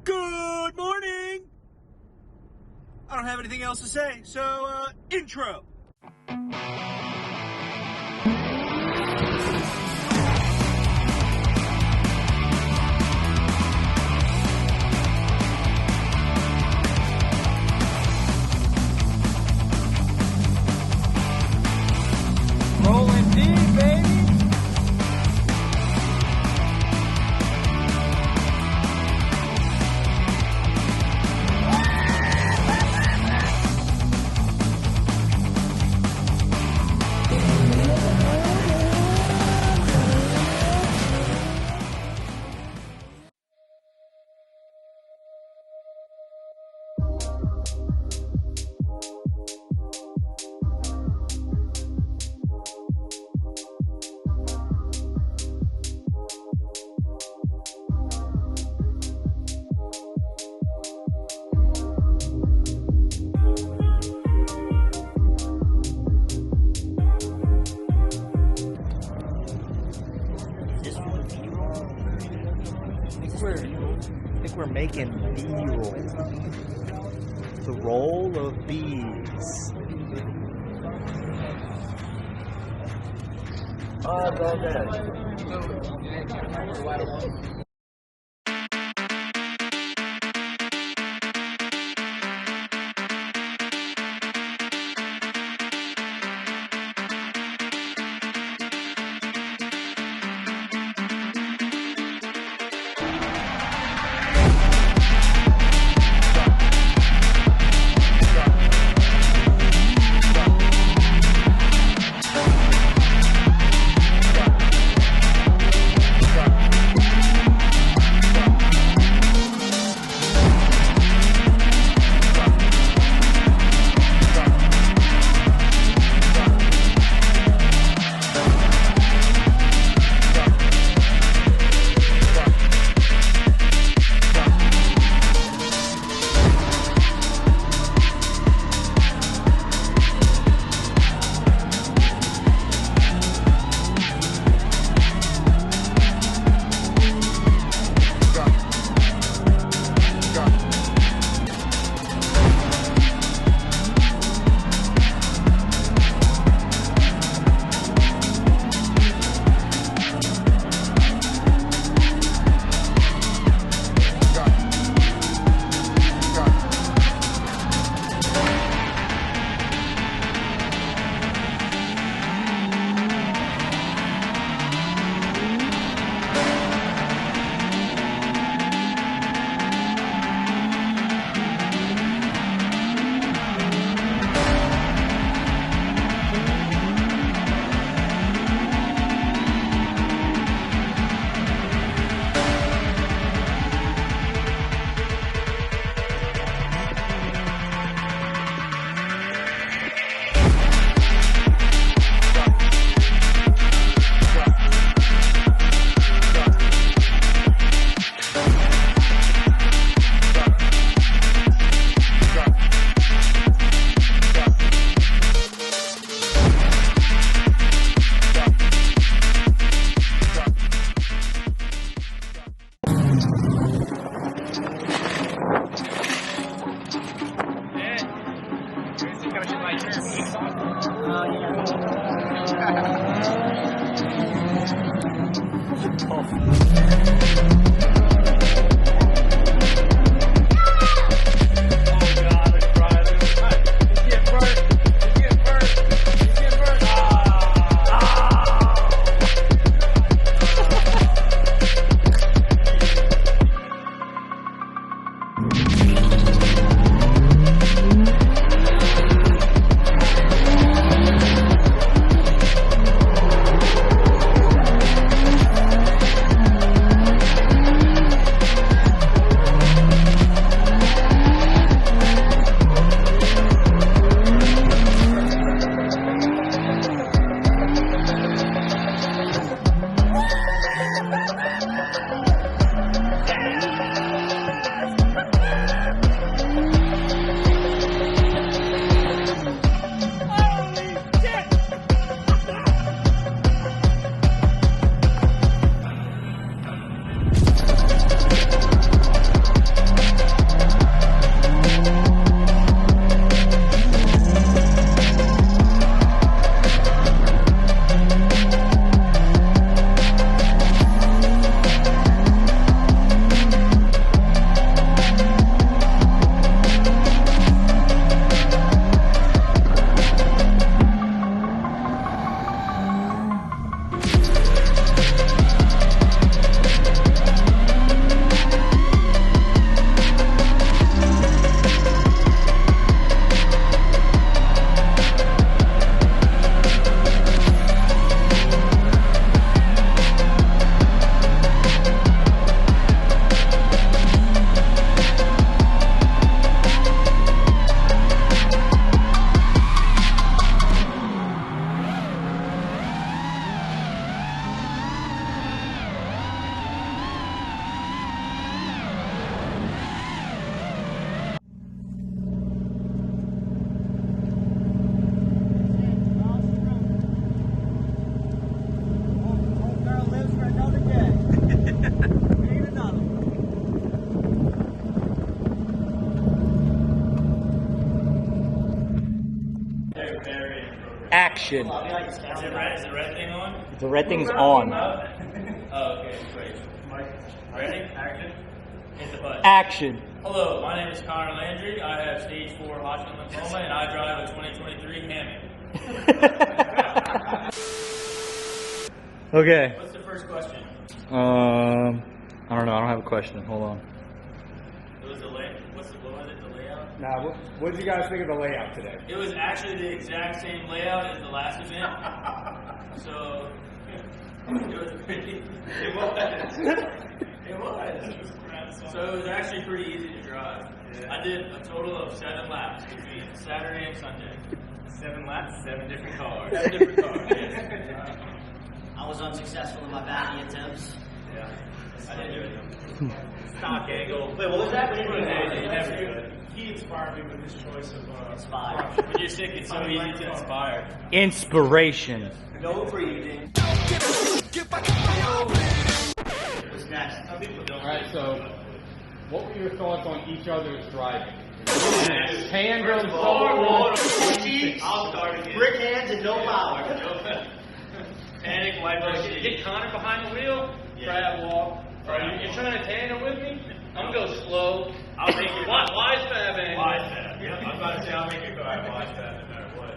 Good morning! I don't have anything else to say, so, intro! Rolling deep, baby. I think we're making B-roll. The roll of bees. Action. Is the red thing on? The red thing's on. Oh, okay, great. Ready? Action. Hit the button. Action. Hello, my name is Connor Landry. I have stage 4 Hodgkin lymphoma, and I drive a 2023 Hammock. Okay. What's the first question? I don't know. I don't have a question. Hold on. It was the layout. What was it? The layout? Now, what did you guys think of the layout today? It was actually the exact same layout as the last event. So it was pretty. It was. It was. So it was actually pretty easy to drive. Yeah. I did a total of 7 laps between Saturday and Sunday. 7 laps, 7 different cars. 7 different cars. Yes. I was unsuccessful in my batting attempts. Yeah. I didn't do it. Stock angle. Wait, what was that? What did you do? He inspired me with his choice of Inspired. When you're sick, it's so easy to inspire. Inspiration. No breathing. What's next? Alright, so what were your thoughts on each other's driving? Tandem, solo, Brick hands and no power. Panic, wipe out. Get Connor behind the wheel, try that walk. You're trying to tandem with me? I'm gonna go slow. I'll make it. Wise fab, man. Wise fab. Yeah, I'm about to say I'll make it go at wise fab no matter what.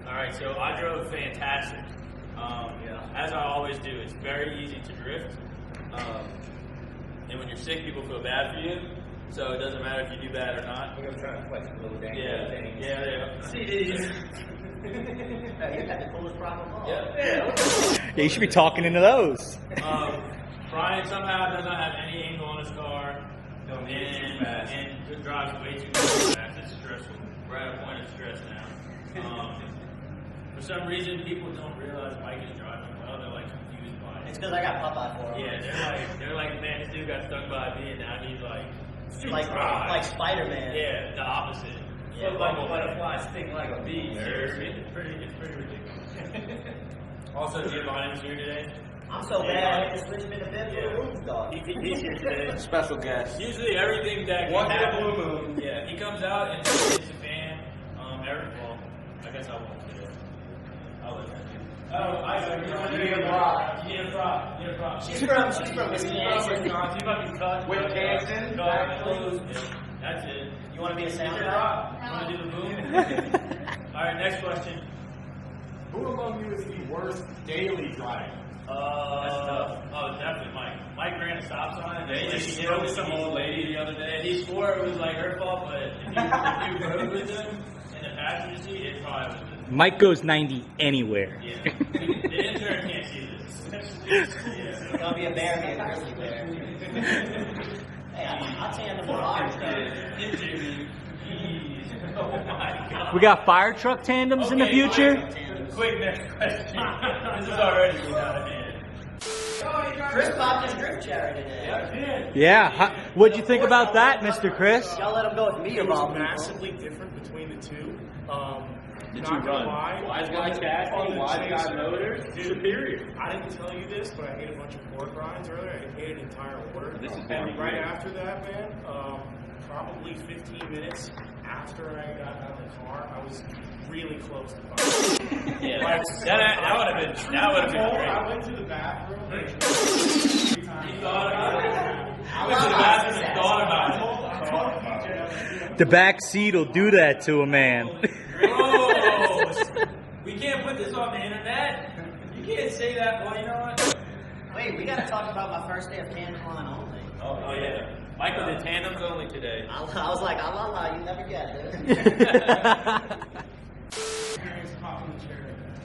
Alright, so I drove fantastic. As I always do, it's very easy to drift. And when you're sick, people feel bad for you. So it doesn't matter if you do bad or not. We're gonna try to flex a little bit. Yeah. CDs. You had the coolest problem of all. Yeah. Yeah, you should be talking into those. Brian somehow does not have any angle on his car. And it drives way too fast. It's stressful. We're at a point of stress now. For some reason, people don't realize Mike is driving well. They're like confused by It's it. because I got Popeye for him. Yeah, they're like, man, this dude got stung by a bee, and now he's like Spider-Man. Yeah, the opposite. Yeah, Look like a butterfly, sting like a bee. Seriously, it's pretty ridiculous. Also, Giovanni was here today. I'm so bad I had to switch him into bed for the room's dog. He's here today. Special guest. Usually everything that Once in a happen, blue moon. yeah, he comes out and hits a fan. Well, I guess I won't do it. I'll let that do. Oh, I know. You need a prop. She's from Wisconsin. You might be cut. Wisconsin. That's it. You want to be a sound You guy? want to do the boom? All right, next question. Who among you is the worst daily driver? Definitely Mike. Mike ran a stop sign. Yeah, he just stroked some old lady the other day. And he swore it was like her fault, but if you rode with him in the passenger seat, it probably was. Mike goes 90 anywhere. Yeah. The intern can't see this. It's gonna be a bear man, grizzly bear. Hey, I'll tandem the fire truck. Oh my god. We got fire truck tandems in the future. Quick, next question. This is already getting out of hand. Chris popped his drift cherry today. Yeah. What'd you think about that, Mr. Chris? Y'all let him go with me, It of was all people. massively different between the two. Did Not you gonna run? lie, Wise guy chassis, on the wise guy chaser, motor, dude, superior. I didn't tell you this, but I ate a bunch of pork rinds earlier. I ate an entire order. This is And very right great. after that, man, probably 15 minutes after I got out of the car, I was really close to fire. Yeah, Like, that would have been I great. went to the bathroom. He thought about it. I went to the bathroom and thought about it. The back seat will do that to a man. Gross. We can't put this on the internet. You can't say that, boy. You know what? Wait, we gotta talk about my first day of tandem line only. Oh yeah. Michael did tandems only today. I was like, la, you never get this.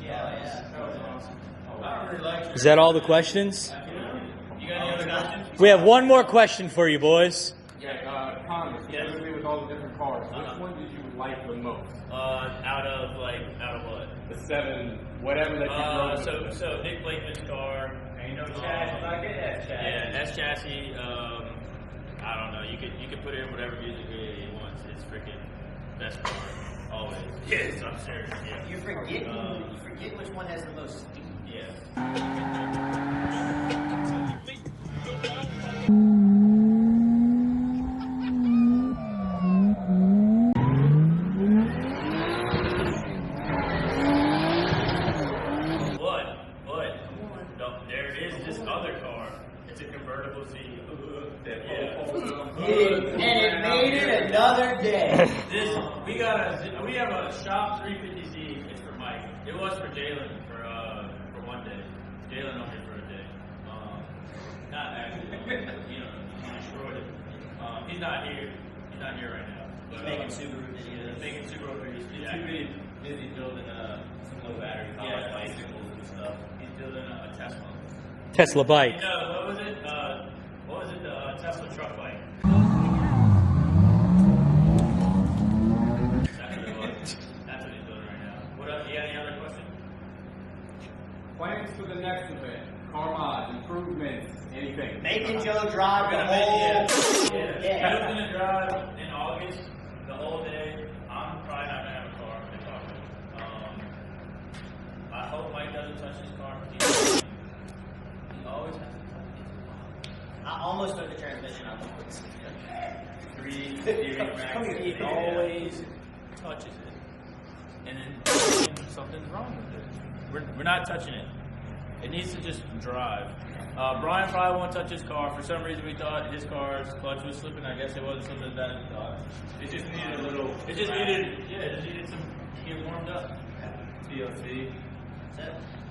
Yeah. That was awesome. I don't really like Is that all the questions? You got any other questions? We have one more question for you, boys. Yeah, Connor, specifically with all the different cars, which one did you like the most? Out of what? The 7, whatever that you drove. So Nick Blakeman's car. Ain't no chassis like it, S chassis. Yeah, S chassis. I don't know. You could put it in whatever music video you want. It's freaking best car always. Yes, I'm serious. Yeah. You forget which one has the most speed. Yeah. And it made it another day. We have a shop 350Z. It's for Mike. It was for Jalen for one day. Jalen only for a day. Not actually. He destroyed it. He's not here. He's not here right now. But, He's making Subaru videos. Making Subaru videos. He's too busy building some low battery powered bicycles and stuff. He's building a Tesla. Tesla bike. What was it? The Tesla truck bike. That's what it was. That's what he's doing right now. What else? You got any other questions? Plans for the next event, car mods, improvements, anything. Making Joe drive the Joe's whole gonna drive in August the whole day. I'm probably not gonna have a car. I hope Mike doesn't touch his car. He always has to touch it. I almost took the transmission out. 3 max. He always touches it, and then something's wrong with it. We're not touching it. It needs to just drive. Brian probably won't touch his car. For some reason, we thought his car's clutch was slipping. I guess it wasn't something that we thought. It just needed a little. It just needed some. Get warmed up. TLC. That's it.